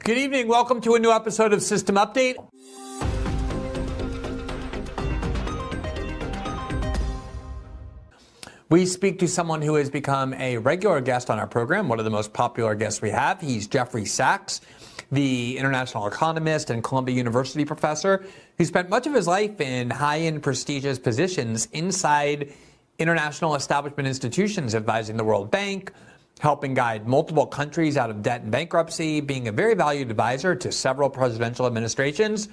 Good evening. Welcome to a new episode of System Update. We speak to someone who has become a regular guest on our program, one of the most popular guests we have. He's Jeffrey Sachs, the international economist and Columbia University professor who spent much of his life in high-end prestigious positions inside international establishment institutions, advising the World Bank, helping guide multiple countries out of debt and bankruptcy, being a very valued advisor to several presidential administrations,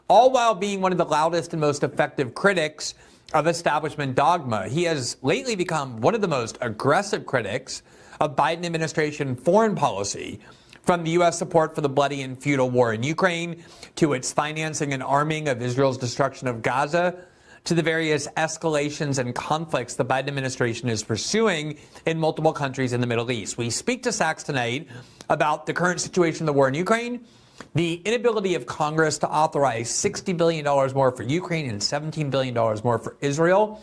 all while being one of the loudest and most effective critics of establishment dogma. He has lately become one of the most aggressive critics of Biden administration foreign policy, from the U.S. support for the bloody and futile war in Ukraine, to its financing and arming of Israel's destruction of Gaza, to the various escalations and conflicts the Biden administration is pursuing in multiple countries in the Middle East. We speak to Sachs tonight about the current situation of the war in Ukraine, the inability of Congress to authorize $60 billion more for Ukraine and $17 billion more for Israel,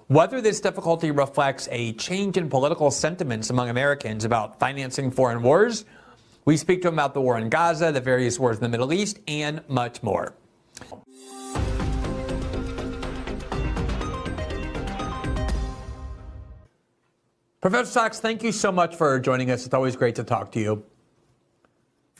whether this difficulty reflects a change in political sentiments among Americans about financing foreign wars. We speak to him about the war in Gaza, the various wars in the Middle East, and much more. Professor Sachs, thank you so much for joining us. It's always great to talk to you.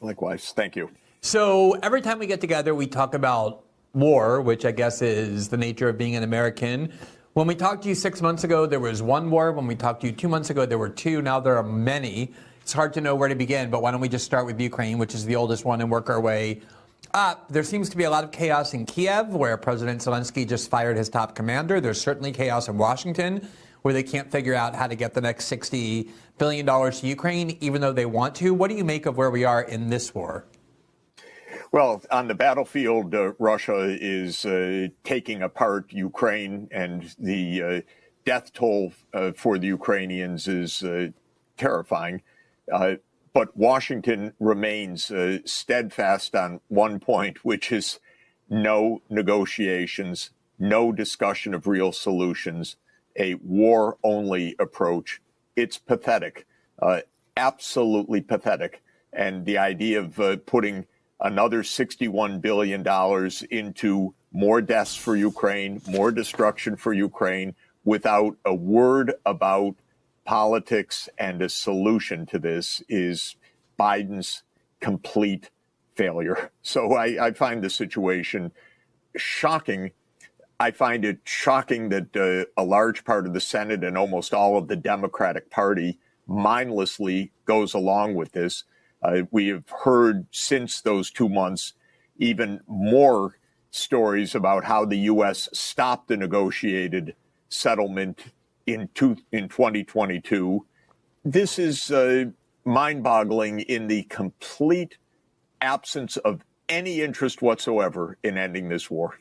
Likewise. Thank you. So every time we get together, we talk about war, which I guess is the nature of being an American. When we talked to you 6 months ago, there was one war. When we talked to you 2 months ago, there were two. Now there are many. It's hard to know where to begin, but why don't we just start with Ukraine, which is the oldest one, and work our way up. There seems to be a lot of chaos in Kiev, where President Zelensky just fired his top commander. There's certainly chaos in Washington, where they can't figure out how to get the next $60 billion to Ukraine, even though they want to. What do you make of where we are in this war? Well, on the battlefield, Russia is taking apart Ukraine, and the death toll for the Ukrainians is terrifying. But Washington remains steadfast on one point, which is no negotiations, no discussion of real solutions, a war-only approach. It's pathetic, absolutely pathetic. And the idea of putting another $61 billion into more deaths for Ukraine, more destruction for Ukraine, without a word about politics and a solution to this is Biden's complete failure. So I find the situation shocking. I find it shocking that a large part of the Senate and almost all of the Democratic Party mindlessly goes along with this. We have heard since those 2 months even more stories about how the U.S. stopped the negotiated settlement in 2022. This is mind-boggling in the complete absence of any interest whatsoever in ending this war.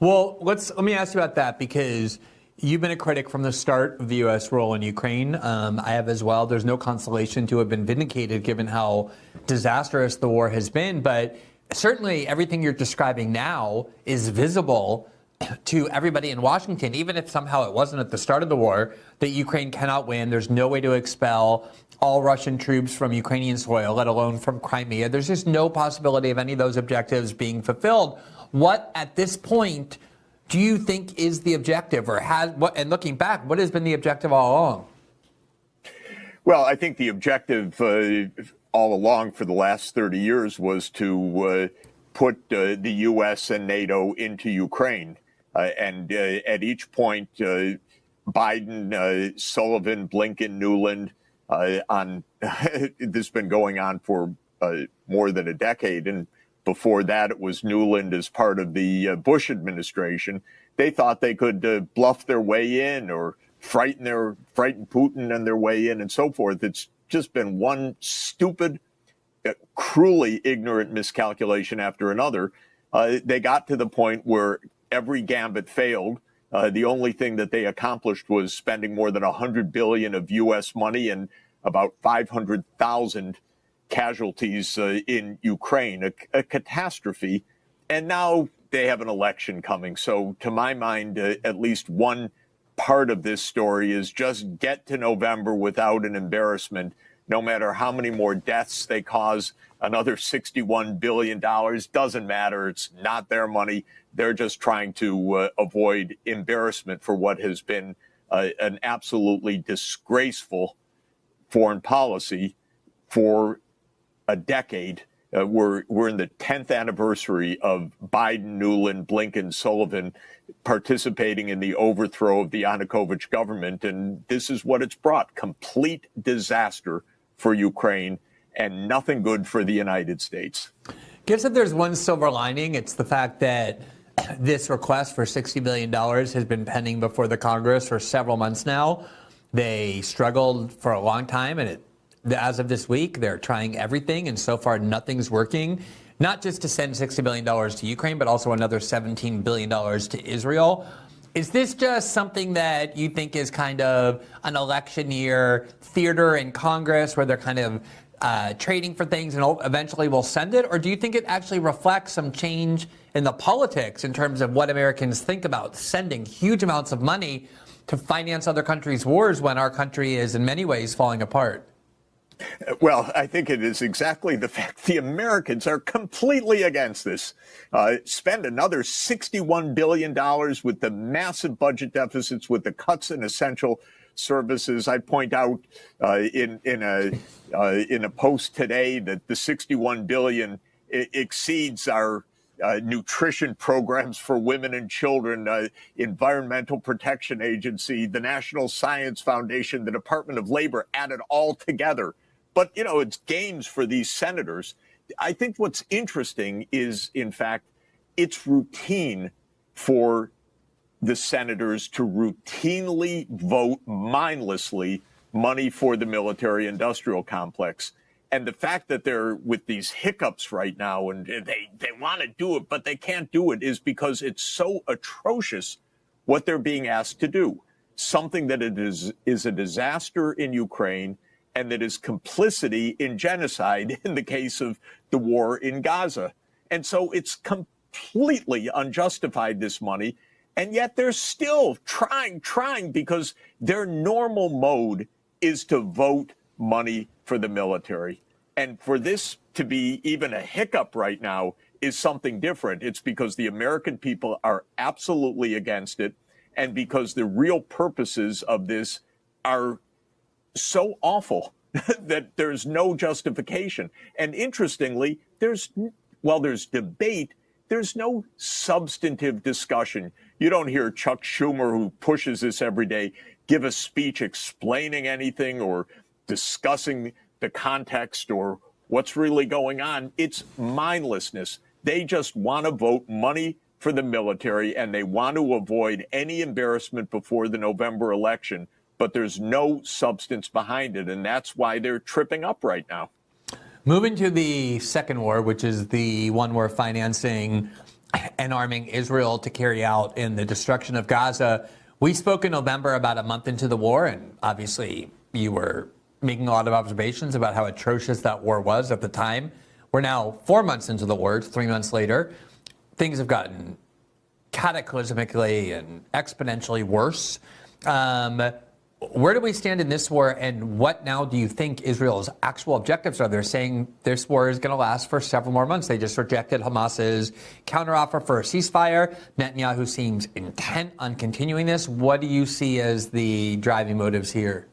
Well, let me ask you about that, because you've been a critic from the start of the U.S. role in Ukraine. I have as well. There's no consolation to have been vindicated given how disastrous the war has been. But certainly everything you're describing now is visible to everybody in Washington, even if somehow it wasn't at the start of the war, that Ukraine cannot win. There's no way to expel all Russian troops from Ukrainian soil, let alone from Crimea. There's just no possibility of any of those objectives being fulfilled. What, at this point, do you think is the objective, or and looking back, what has been the objective all along? Well, I think the objective all along for the last 30 years was to put the U.S. and NATO into Ukraine. And at each point, Biden, Sullivan, Blinken, Nuland, this has been going on for more than a decade. And before that, it was Nuland as part of the Bush administration. They thought they could bluff their way in or frighten Putin and their way in and so forth. It's just been one stupid, cruelly ignorant miscalculation after another. They got to the point where every gambit failed. The only thing that they accomplished was spending more than $100 billion of U.S. money and about 500,000 casualties in Ukraine, a catastrophe. And now they have an election coming. So to my mind, at least one part of this story is just get to November without an embarrassment, no matter how many more deaths they cause, another $61 billion. Doesn't matter. It's not their money. They're just trying to avoid embarrassment for what has been an absolutely disgraceful foreign policy for a decade. We're in the 10th anniversary of Biden, Nuland, Blinken, Sullivan participating in the overthrow of the Yanukovych government. And this is what it's brought: complete disaster for Ukraine and nothing good for the United States. Guess if there's one silver lining, it's the fact that this request for $60 billion has been pending before the Congress for several months now. They struggled for a long time, and as of this week, they're trying everything, and so far nothing's working. Not just to send $60 billion to Ukraine, but also another $17 billion to Israel. Is this just something that you think is kind of an election year theater in Congress where they're kind of trading for things and eventually we'll send it? Or do you think it actually reflects some change in the politics in terms of what Americans think about sending huge amounts of money to finance other countries' wars when our country is in many ways falling apart? Well, I think it is exactly the fact the Americans are completely against this. Spend another $61 billion with the massive budget deficits, with the cuts in essential services. I point out in a post today that the $61 billion exceeds our nutrition programs for women and children, Environmental Protection Agency, the National Science Foundation, the Department of Labor, added all together. But, it's games for these senators. I think what's interesting is, in fact, it's routine for the senators to routinely vote mindlessly money for the military-industrial complex. And the fact that they're with these hiccups right now and they want to do it, but they can't do it, is because it's so atrocious what they're being asked to do. Something that it is a disaster in Ukraine, and that is complicity in genocide in the case of the war in Gaza. And so it's completely unjustified, this money. And yet they're still trying, because their normal mode is to vote money for the military. And for this to be even a hiccup right now is something different. It's because the American people are absolutely against it, and because the real purposes of this are so awful that there's no justification. And interestingly, there's debate, there's no substantive discussion. You don't hear Chuck Schumer, who pushes this every day, give a speech explaining anything or discussing the context or what's really going on. It's mindlessness. They just want to vote money for the military, and they want to avoid any embarrassment before the November election. But there's no substance behind it, and that's why they're tripping up right now. Moving to the second war, which is the one we're financing and arming Israel to carry out in the destruction of Gaza. We spoke in November, about a month into the war, and obviously you were making a lot of observations about how atrocious that war was at the time. We're now 4 months into the war, 3 months later. Things have gotten cataclysmically and exponentially worse. Where do we stand in this war, and what now do you think Israel's actual objectives are? They're saying this war is going to last for several more months. They just rejected Hamas's counteroffer for a ceasefire. Netanyahu seems intent on continuing this. What do you see as the driving motives here?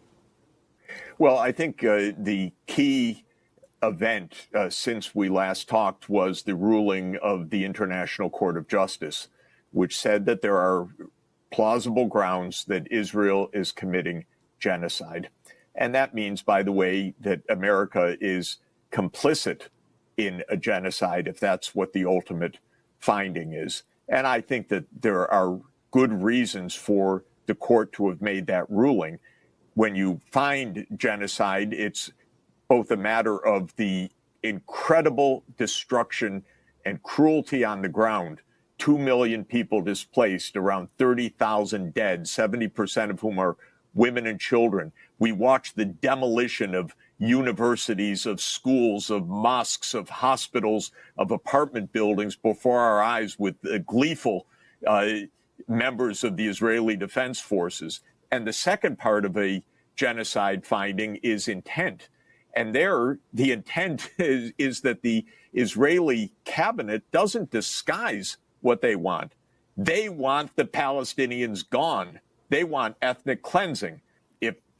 Well, I think the key event since we last talked was the ruling of the International Court of Justice, which said that there are plausible grounds that Israel is committing genocide. And that means, by the way, that America is complicit in a genocide, if that's what the ultimate finding is. And I think that there are good reasons for the court to have made that ruling. When you find genocide, it's both a matter of the incredible destruction and cruelty on the ground. 2 million people displaced, around 30,000 dead, 70% of whom are women and children. We watched the demolition of universities, of schools, of mosques, of hospitals, of apartment buildings before our eyes with gleeful members of the Israeli Defense Forces. And the second part of a genocide finding is intent. And there, the intent is that the Israeli cabinet doesn't disguise what they want. They want the Palestinians gone. They want ethnic cleansing.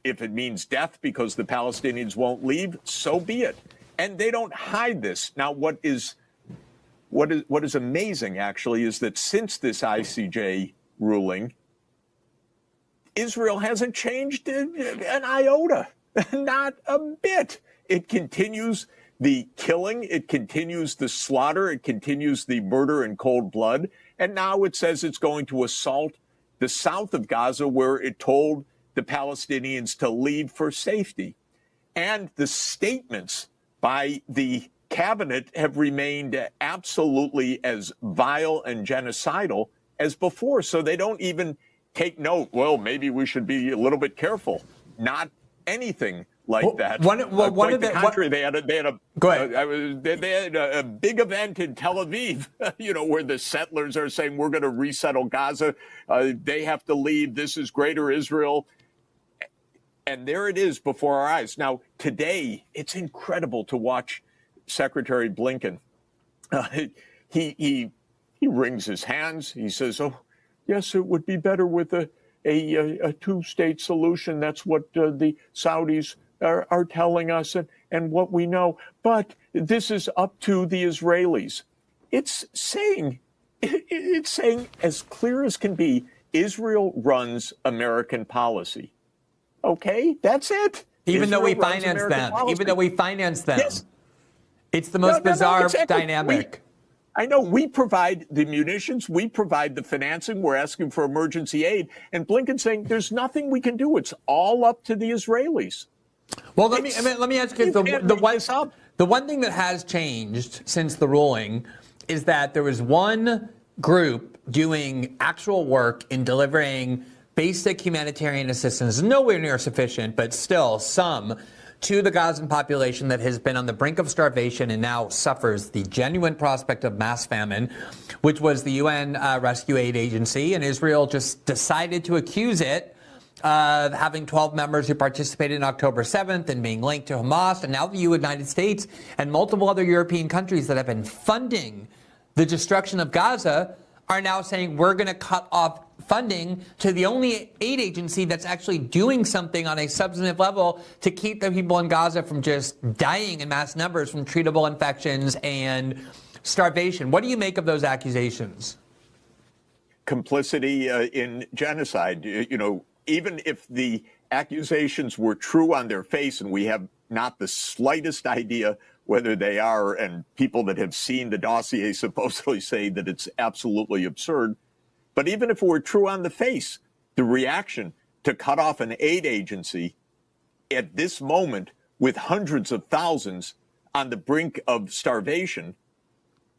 If it means death because the Palestinians won't leave, so be it. And they don't hide this. Now, what is amazing, actually, is that since this ICJ ruling, Israel hasn't changed an iota, not a bit. It continues the killing, it continues the slaughter, it continues the murder in cold blood, and now it says it's going to assault the south of Gaza, where it told the Palestinians to leave for safety. And the statements by the cabinet have remained absolutely as vile and genocidal as before. So they don't even take note, well, maybe we should be a little bit careful. Not anything like that. Quite the contrary, they had a go ahead. They had a big event in Tel Aviv, where the settlers are saying we're going to resettle Gaza. They have to leave. This is Greater Israel. And there it is before our eyes. Now, today, it's incredible to watch Secretary Blinken. He wrings his hands. He says, "Oh, yes, it would be better with a two-state solution. That's what the Saudis are telling us and what we know. But this is up to the Israelis." It's saying as clear as can be, Israel runs American policy. Okay, that's it. Even though we finance them. Yes. It's the most bizarre exactly. dynamic. I know we provide the munitions, we provide the financing, we're asking for emergency aid, and Blinken's saying there's nothing we can do. It's all up to the Israelis. Well, let me ask you the one thing that has changed since the ruling is that there was one group doing actual work in delivering basic humanitarian assistance, nowhere near sufficient, but still some, to the Gazan population that has been on the brink of starvation and now suffers the genuine prospect of mass famine, which was the UN Rescue Aid Agency. And Israel just decided to accuse it of having 12 members who participated on October 7th and being linked to Hamas. And now the United States and multiple other European countries that have been funding the destruction of Gaza are now saying we're going to cut off funding to the only aid agency that's actually doing something on a substantive level to keep the people in Gaza from just dying in mass numbers from treatable infections and starvation. What do you make of those accusations? Complicity in genocide. Even if the accusations were true on their face, and we have not the slightest idea whether they are, and people that have seen the dossier supposedly say that it's absolutely absurd. But even if it were true on the face, the reaction to cut off an aid agency at this moment with hundreds of thousands on the brink of starvation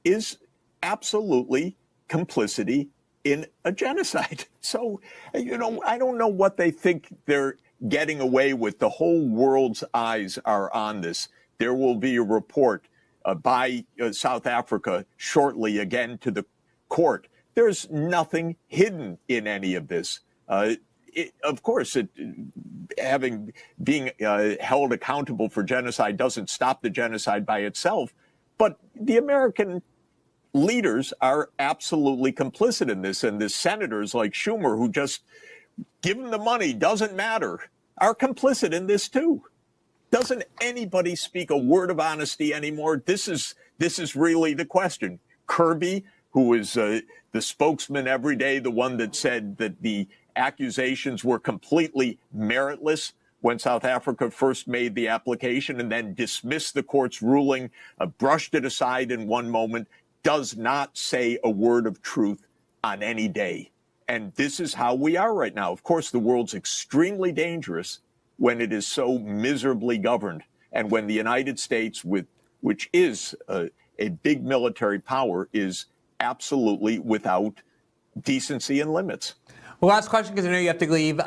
is absolutely complicity in a genocide. So, I don't know what they think they're getting away with. The whole world's eyes are on this. There will be a report by South Africa shortly again to the court. There's nothing hidden in any of this. Of course, being held accountable for genocide doesn't stop the genocide by itself, but the American leaders are absolutely complicit in this, and the senators like Schumer, who just give them the money, doesn't matter, are complicit in this too. Doesn't anybody speak a word of honesty anymore? This is really the question. Kirby, who is the spokesman every day, the one that said that the accusations were completely meritless when South Africa first made the application and then dismissed the court's ruling, brushed it aside in one moment, does not say a word of truth on any day. And this is how we are right now. Of course, the world's extremely dangerous when it is so miserably governed, and when the United States, which is a big military power, is absolutely without decency and limits. Well, last question, because I know you have to leave.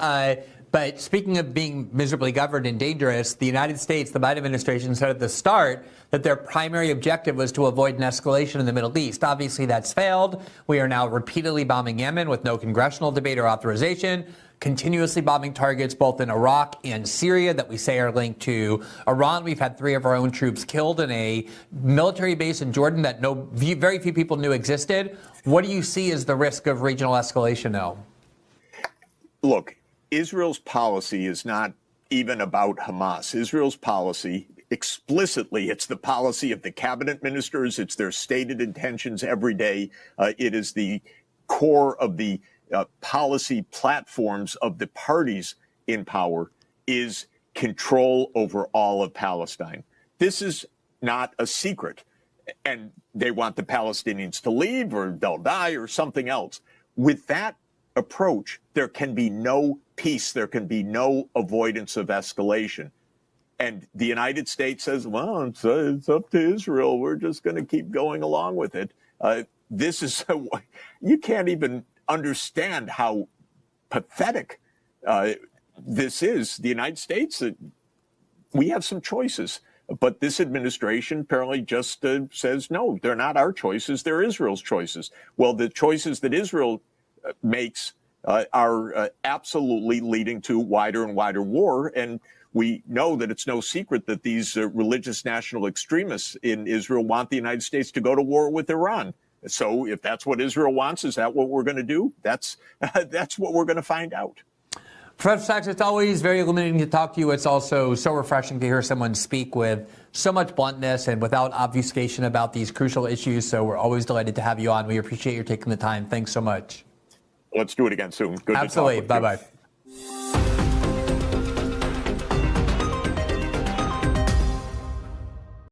But speaking of being miserably governed and dangerous, the United States, the Biden administration, said at the start that their primary objective was to avoid an escalation in the Middle East. Obviously, that's failed. We are now repeatedly bombing Yemen with no congressional debate or authorization. continuously bombing targets both in Iraq and Syria that we say are linked to Iran. We've had 3 of our own troops killed in a military base in Jordan that very few people knew existed. What do you see as the risk of regional escalation now? Look, Israel's policy is not even about Hamas. Israel's policy, explicitly, it's the policy of the cabinet ministers. It's their stated intentions every day. It is the core of the policy platforms of the parties in power, is control over all of Palestine. This is not a secret. And they want the Palestinians to leave or they'll die or something else. With that approach, there can be no peace. There can be no avoidance of escalation. And the United States says, well, it's up to Israel. We're just going to keep going along with it. This is, you can't even understand how pathetic this is. The United States, we have some choices. But this administration apparently just says, no, they're not our choices. They're Israel's choices. Well, the choices that Israel makes are absolutely leading to wider and wider war. And we know that it's no secret that these religious national extremists in Israel want the United States to go to war with Iran. So if that's what Israel wants, is that what we're going to do? That's what we're going to find out. Professor Sachs, it's always very illuminating to talk to you. It's also so refreshing to hear someone speak with so much bluntness and without obfuscation about these crucial issues. So we're always delighted to have you on. We appreciate you taking the time. Thanks so much. Let's do it again soon. Good Absolutely. to talk with you. Bye-bye.